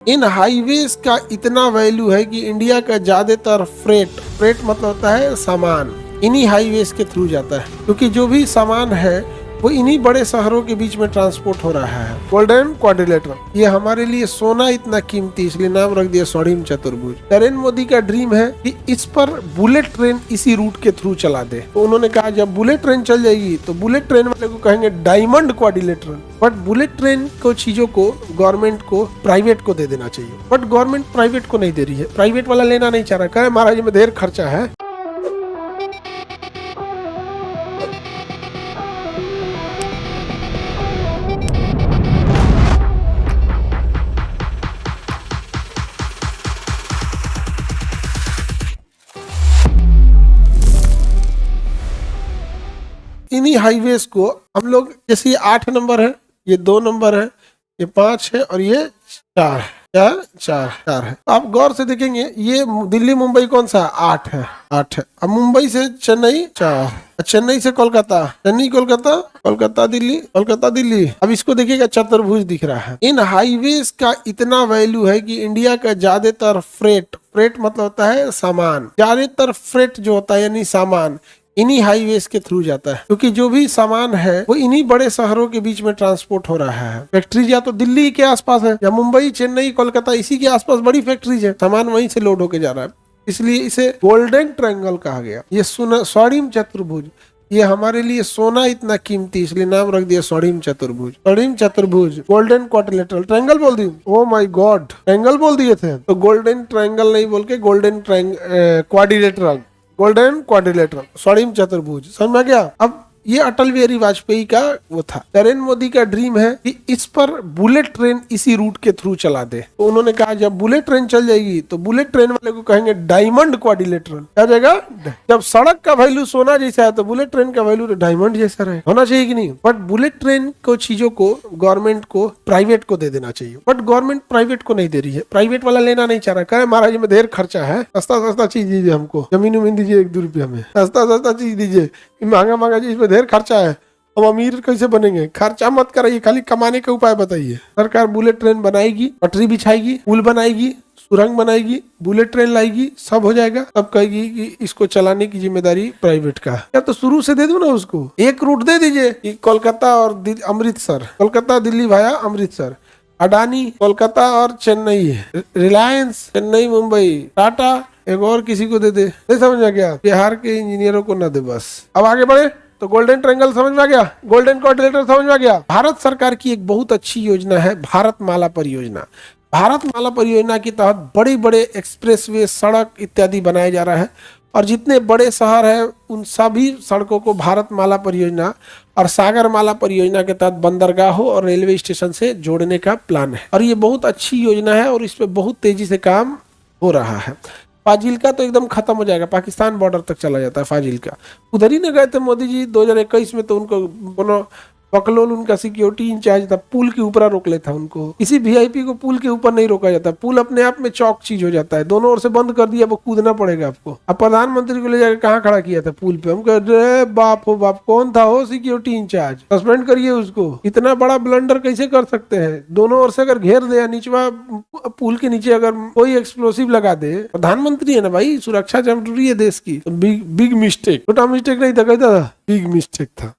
इन highways का इतना value है कि इंडिया का ज्यादातर फ्रेट मतलब होता है सामान, इन्हीं हाईवेज के थ्रू जाता है, क्योंकि जो भी सामान है वो इन्हीं बड़े शहरों के बीच में ट्रांसपोर्ट हो रहा है। गोल्डन क्वाड्रिलेटरल, ये हमारे लिए सोना इतना कीमती, इसलिए नाम रख दिया स्वर्णिम चतुर्भुज। नरेंद्र मोदी का ड्रीम है कि इस पर बुलेट ट्रेन इसी रूट के थ्रू चला दे। तो उन्होंने कहा जब बुलेट ट्रेन चल जाएगी तो बुलेट ट्रेन वाले को कहेंगे diamond quadrilateral. But bullet train को चीजों को गवर्नमेंट को प्राइवेट को दे देना चाहिए, बट गवर्नमेंट प्राइवेट को नहीं दे रही है, प्राइवेट वाला लेना नहीं चाह रहा, कहे महाराज में ढेर खर्चा है। इन्हीं हाईवेज को हम लोग, जैसे ये 8 नंबर है, ये 2 नंबर है, ये 5 है और ये 4 है। क्या 4 है। आप गौर से देखेंगे, ये दिल्ली मुंबई कौन सा 8 है। अब मुंबई से चेन्नई 4, चेन्नई से कोलकाता, चेन्नई कोलकाता, कोलकाता दिल्ली। अब इसको देखिएगा चतुर्भुज दिख रहा है। इन हाईवेज का इतना वैल्यू है कि इंडिया का ज्यादातर फ्रेट मतलब होता है सामान, ज्यादातर फ्रेट जो होता है यानी सामान इन्हीं हाईवेज के थ्रू जाता है, क्योंकि जो भी सामान है वो इन्हीं बड़े शहरों के बीच में ट्रांसपोर्ट हो रहा है। फैक्ट्रीज या तो दिल्ली के आसपास है या मुंबई, चेन्नई, कोलकाता, इसी के आसपास बड़ी फैक्ट्रीज है, सामान वहीं से लोड होके जा रहा है, इसलिए इसे गोल्डन ट्रायंगल कहा गया। ये स्वर्णिम चतुर्भुज, ये हमारे लिए सोना इतना कीमती, इसलिए नाम रख दिया स्वर्णिम चतुर्भुज। गोल्डन क्वाड्रिलेटरल, ट्रायंगल बोल दी, ओ माय गॉड, ट्रायंगल बोल दिए थे, तो गोल्डन ट्रायंगल नहीं बोल के गोल्डन क्वाड्रिलेटरल, गोल्डन क्वाड्रिलेटरल, स्वर्णिम चतुर्भुज, समझ में गया। अब ये अटल बिहारी वाजपेयी का वो था। नरेंद्र मोदी का ड्रीम है कि इस पर बुलेट ट्रेन इसी रूट के थ्रू चला दे। तो उन्होंने कहा जब बुलेट ट्रेन चल जाएगी तो बुलेट ट्रेन वाले को कहेंगे डायमंड क्वाड्रिलेटरल। क्या जाएगा, जब सड़क का वैल्यू सोना जैसा है तो बुलेट ट्रेन का वैल्यू डायमंड जैसा रहे, होना चाहिए कि नहीं। बट बुलेट ट्रेन को चीजों को गवर्नमेंट को प्राइवेट को दे देना चाहिए, बट गवर्नमेंट प्राइवेट को नहीं दे रही है, प्राइवेट वाला लेना नहीं चाह रहा, कहे महाराज में ढेर खर्चा है, सस्ता चीज दीजिए हमको, जमीन उमीन दीजिए 1-2 रुपया में, सस्ता चीज दीजिए, महंगा चीज में ढेर खर्चा है, हम अमीर कैसे बनेंगे। खर्चा मत कराइए, खाली कमाने का उपाय बताइए। सरकार बुलेट ट्रेन बनाएगी, पटरी बिछाएगी, पुल बनाएगी, सुरंग बनाएगी, बुलेट ट्रेन लाएगी, सब हो जाएगा। तब कहेगी कि इसको चलाने की जिम्मेदारी प्राइवेट का है। या तो शुरू से दे दो ना, उसको एक रूट दे दीजिए कि कोलकाता और अमृतसर, कोलकाता दिल्ली भाया अमृतसर, अडानी कोलकाता और चेन्नई, रिलायंस चेन्नई मुंबई, टाटा एक और किसी को दे दे। नहीं समझ आ गया, बिहार के इंजीनियरों को ना दे बस। अब आगे बढ़े तो गोल्डन ट्रायंगल समझ में आ गया, गोल्डन क्वाड्रिलेटरल समझ में आ गया। भारत सरकार की एक बहुत अच्छी योजना है भारतमाला परियोजना। भारतमाला परियोजना के तहत बड़े बड़े एक्सप्रेसवे, सड़क इत्यादि बनाया जा रहा है, और जितने बड़े शहर है उन सभी सड़कों को भारतमाला परियोजना और सागरमाला परियोजना के तहत बंदरगाहों और रेलवे स्टेशन से जोड़ने का प्लान है। और ये बहुत अच्छी योजना है और इस पे बहुत तेजी से काम हो रहा है। फाजिल्का तो एकदम खत्म हो जाएगा, पाकिस्तान बॉर्डर तक चला जाता है फाजिल्का। उधर ही न गए थे मोदी जी 2021 में, तो उनको बोलो बकलोल उनका सिक्योरिटी इंचार्ज था, पुल के ऊपर रोक लेता उनको। किसी वीआईपी को पुल के ऊपर नहीं रोका जाता, पुल अपने आप में चौक चीज हो जाता है, दोनों ओर से बंद कर दिया, वो कूदना पड़ेगा आपको। अब प्रधानमंत्री को ले जाकर कहाँ खड़ा किया था, पुल पे। हम कह रहे बाप हो बाप, कौन था हो सिक्योरिटी इंचार्ज, सस्पेंड करिए उसको। इतना बड़ा ब्लंडर कैसे कर सकते हैं। दोनों ओर से अगर घेर दे, निचवा पुल के नीचे अगर कोई एक्सप्लोसिव लगा दे, प्रधानमंत्री है ना भाई, सुरक्षा जरूरी है देश की। बिग मिस्टेक, छोटा मिस्टेक नहीं था, कहता था बिग मिस्टेक था।